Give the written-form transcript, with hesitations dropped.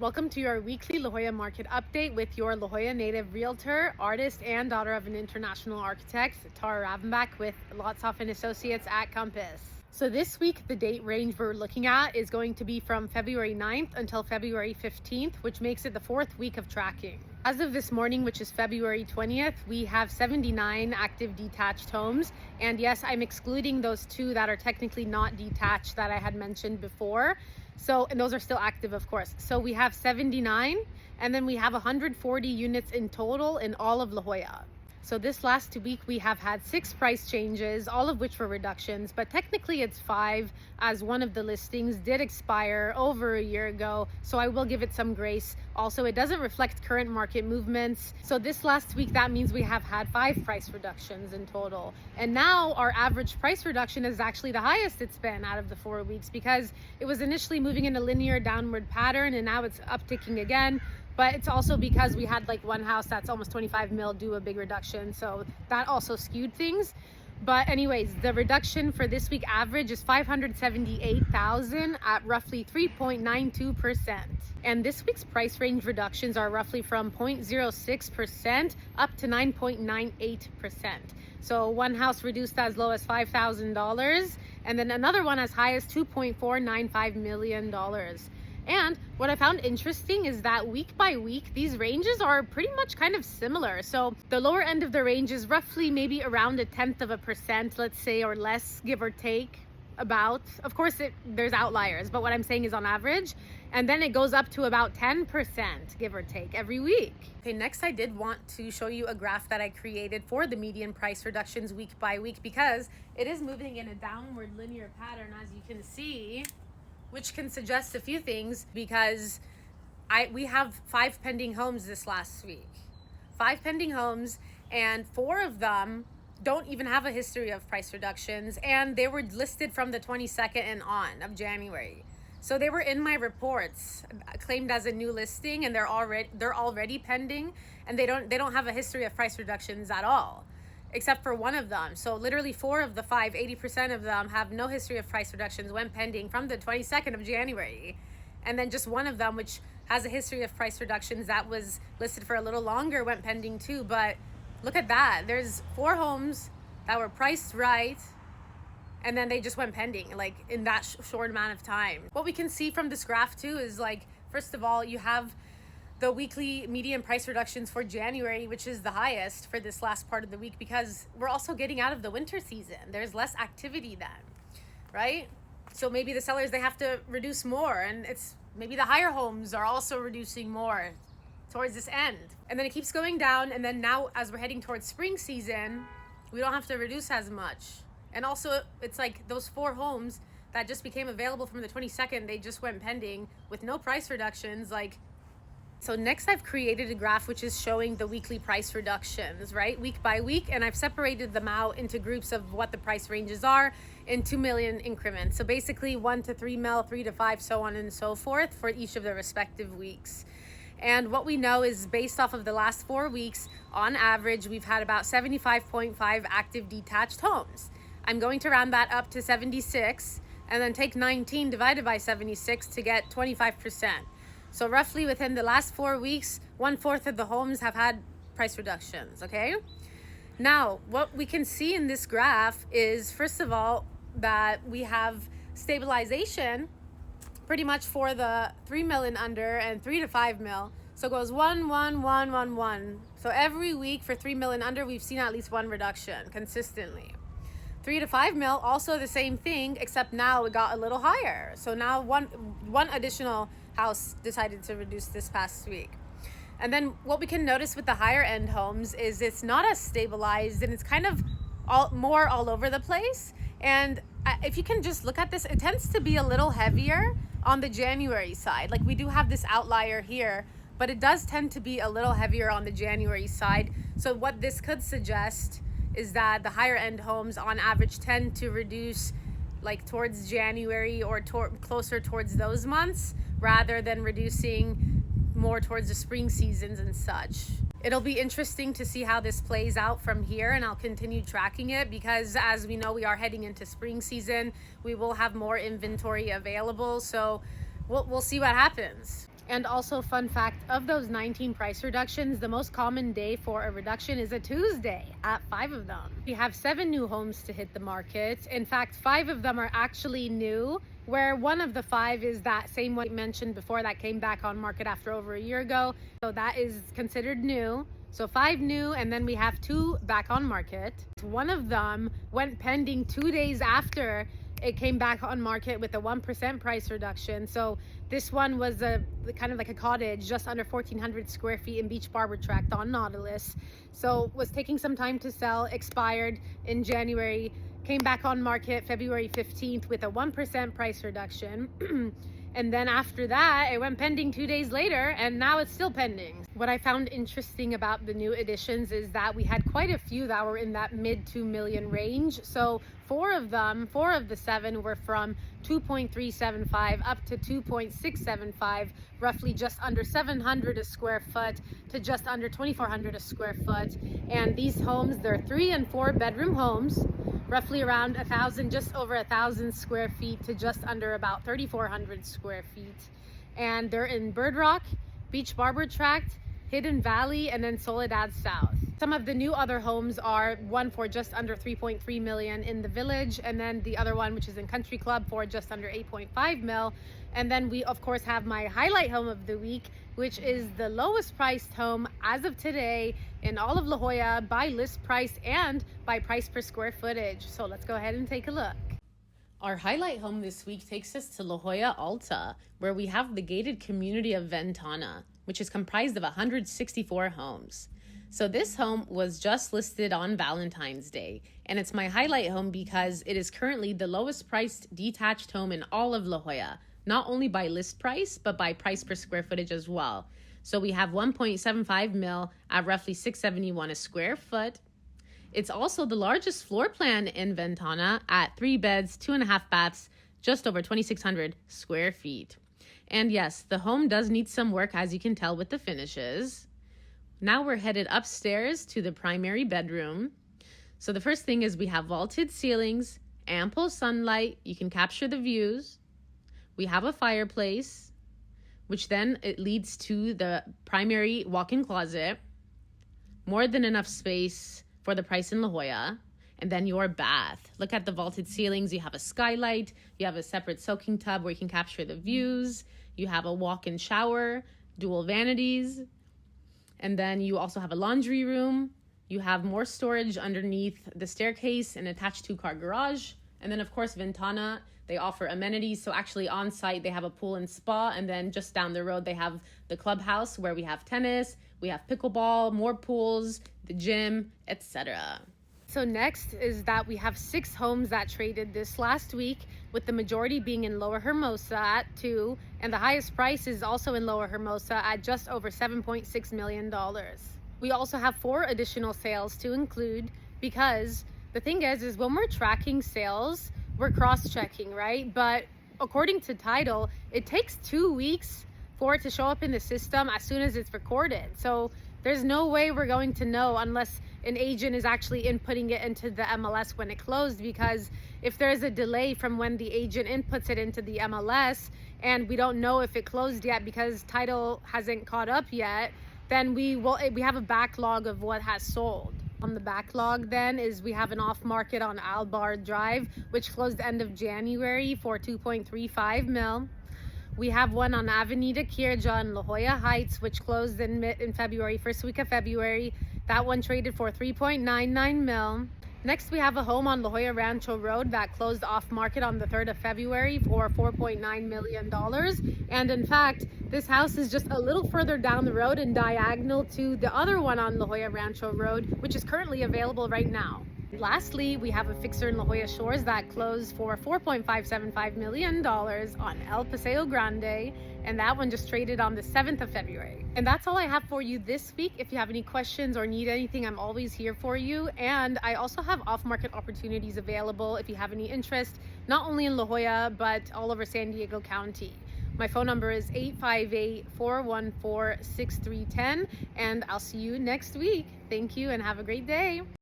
Welcome to your weekly La Jolla market update with your La Jolla native realtor, artist, and daughter of an international architect, Tara Ravanbach with Lotzof and Associates at Compass. So this week, the date range we're looking at is going to be from February 9th until February 15th, which makes it the fourth week of tracking. As of this morning, which is February 20th, we have 79 active detached homes. And yes, I'm excluding those two that are technically not detached that I had mentioned before. And those are still active, of course. So we have 79, and then we have 140 units in total in all of La Jolla. So this last week, we have had 6 price changes, all of which were reductions, but technically it's 5 as one of the listings did expire over a year ago. So I will give it some grace. Also, it doesn't reflect current market movements. So this last week, that means we have had 5 price reductions in total. And now our average price reduction is actually the highest it's been out of the 4 weeks, because it was initially moving in a linear downward pattern and now it's upticking again. But it's also because we had like one house that's almost 25 mil do a big reduction. So that also skewed things. But anyways, the reduction for this week average is 578,000 at roughly 3.92%. And this week's price range reductions are roughly from 0.06% up to 9.98%. So one house reduced as low as $5,000 and then another one as high as $2.495 million. And what I found interesting is that week by week, these ranges are pretty much kind of similar. So the lower end of the range is roughly maybe around 1/10%, let's say, or less, give or take, about. Of course, there's outliers, but what I'm saying is on average. And then it goes up to about 10%, give or take, every week. Okay, next I did want to show you a graph that I created for the median price reductions week by week, because it is moving in a downward linear pattern, as you can see, which can suggest a few things, because we have 5 pending homes this last week. 5 pending homes, and 4 of them don't even have a history of price reductions, and they were listed from the 22nd and on of January. So they were in my reports, claimed as a new listing, and they're already pending, and they don't have a history of price reductions at all, except for one of them. So literally 4 of the 5, 80% of them have no history of price reductions, went pending from the 22nd of January. And then just one of them, which has a history of price reductions that was listed for a little longer, went pending too. But look at that. There's 4 homes that were priced right, and then they just went pending, like in that short amount of time. What we can see from this graph too is, like, first of all, you have the weekly median price reductions for January, which is the highest for this last part of the week, because we're also getting out of the winter season. There's less activity then, right? So maybe the sellers, they have to reduce more, and it's maybe the higher homes are also reducing more towards this end. And then it keeps going down, and then now as we're heading towards spring season, we don't have to reduce as much. And also it's like those 4 homes that just became available from the 22nd, they just went pending with no price reductions. So next I've created a graph which is showing the weekly price reductions, right? Week by week, and I've separated them out into groups of what the price ranges are in 2 million increments. So basically 1 to 3 mil, 3 to 5, so on and so forth for each of the respective weeks. And what we know is, based off of the last 4 weeks, on average, we've had about 75.5 active detached homes. I'm going to round that up to 76 and then take 19 divided by 76 to get 25%. So roughly within the last 4 weeks, 1/4 of the homes have had price reductions, okay? Now, what we can see in this graph is, first of all, that we have stabilization pretty much for the 3 mil and under and 3 to 5 mil. So it goes 1, 1, 1, 1, 1. So every week for 3 mil and under, we've seen at least one reduction consistently. 3 to 5 mil, also the same thing, except now it got a little higher. So now one additional house decided to reduce this past week. And then what we can notice with the higher end homes is it's not as stabilized, and it's kind of more all over the place. And if you can just look at this, it tends to be a little heavier on the January side. Like, we do have this outlier here, but it does tend to be a little heavier on the January side. So what this could suggest is that the higher end homes on average tend to reduce like towards January or closer towards those months, rather than reducing more towards the spring seasons and such. It'll be interesting to see how this plays out from here, and I'll continue tracking it, because as we know, we are heading into spring season. We will have more inventory available, so we'll see what happens. And also, fun fact, of those 19 price reductions, the most common day for a reduction is a Tuesday at 5 of them. We have 7 new homes to hit the market. In fact, 5 of them are actually new, where one of the 5 is that same one I mentioned before that came back on market after over a year ago. So that is considered new. So 5 new, and then we have 2 back on market. One of them went pending 2 days after it came back on market with a 1% price reduction. So this one was a kind of like a cottage just under 1,400 square feet in Beach Barber Tract on Nautilus. So was taking some time to sell, expired in January, came back on market February 15th with a 1% price reduction. And then after that, it went pending 2 days later, and now it's still pending. What I found interesting about the new additions is that we had quite a few that were in that mid 2 million range. So 4 of the 7 were from 2.375 up to 2.675, roughly just under 700 a square foot to just under 2,400 a square foot. And these homes, they're 3 and 4 bedroom homes, roughly around 1,000, just over 1,000 square feet to just under about 3,400 square feet. And they're in Bird Rock, Beach Barber Tract, Hidden Valley, and then Soledad South. Some of the new other homes are one for just under 3.3 million in the Village, and then the other one, which is in Country Club, for just under 8.5 mil. And then we of course have my highlight home of the week, which is the lowest priced home as of today in all of La Jolla by list price and by price per square footage. So let's go ahead and take a look. Our highlight home this week takes us to La Jolla Alta, where we have the gated community of Ventana, which is comprised of 164 homes. So this home was just listed on Valentine's Day, and it's my highlight home because it is currently the lowest priced detached home in all of La Jolla, not only by list price, but by price per square footage as well. So we have 1.75 mil at roughly 671 a square foot. It's also the largest floor plan in Ventana at 3 beds, 2.5 baths, just over 2,600 square feet. And yes, the home does need some work, as you can tell with the finishes. Now we're headed upstairs to the primary bedroom. So the first thing is we have vaulted ceilings, ample sunlight, you can capture the views. We have a fireplace, which then it leads to the primary walk-in closet. More than enough space for the price in La Jolla. And then your bath. Look at the vaulted ceilings. You have a skylight. You have a separate soaking tub where you can capture the views. You have a walk-in shower, dual vanities. And then you also have a laundry room. You have more storage underneath the staircase, an attached 2-car garage. And then of course, Ventana, they offer amenities. So actually on site, they have a pool and spa. And then just down the road, they have the clubhouse where we have tennis, we have pickleball, more pools, the gym, etc. So next is that we have 6 homes that traded this last week, with the majority being in Lower Hermosa at 2, and the highest price is also in Lower Hermosa at just over $7.6 million. We also have 4 additional sales to include, because the thing is when we're tracking sales, we're cross-checking, right? But according to title, it takes 2 weeks for it to show up in the system as soon as it's recorded. So there's no way we're going to know unless an agent is actually inputting it into the MLS when it closed, because if there's a delay from when the agent inputs it into the MLS and we don't know if it closed yet because title hasn't caught up yet, then we have a backlog of what has sold. On the backlog then is we have an off market on Albar Drive, which closed end of January for 2.35 mil. We have one on Avenida Kirja in La Jolla Heights, which closed in February, first week of February. That one traded for 3.99 mil. Next, we have a home on La Jolla Rancho Road that closed off market on the 3rd of February for $4.9 million. And in fact, this house is just a little further down the road and diagonal to the other one on La Jolla Rancho Road, which is currently available right now. Lastly, we have a fixer in La Jolla Shores that closed for $4.575 million on El Paseo Grande, and that one just traded on the 7th of February. And that's all I have for you this week. If you have any questions or need anything, I'm always here for you. And I also have off-market opportunities available if you have any interest, not only in La Jolla, but all over San Diego County. My phone number is 858-414-6310, and I'll see you next week. Thank you and have a great day.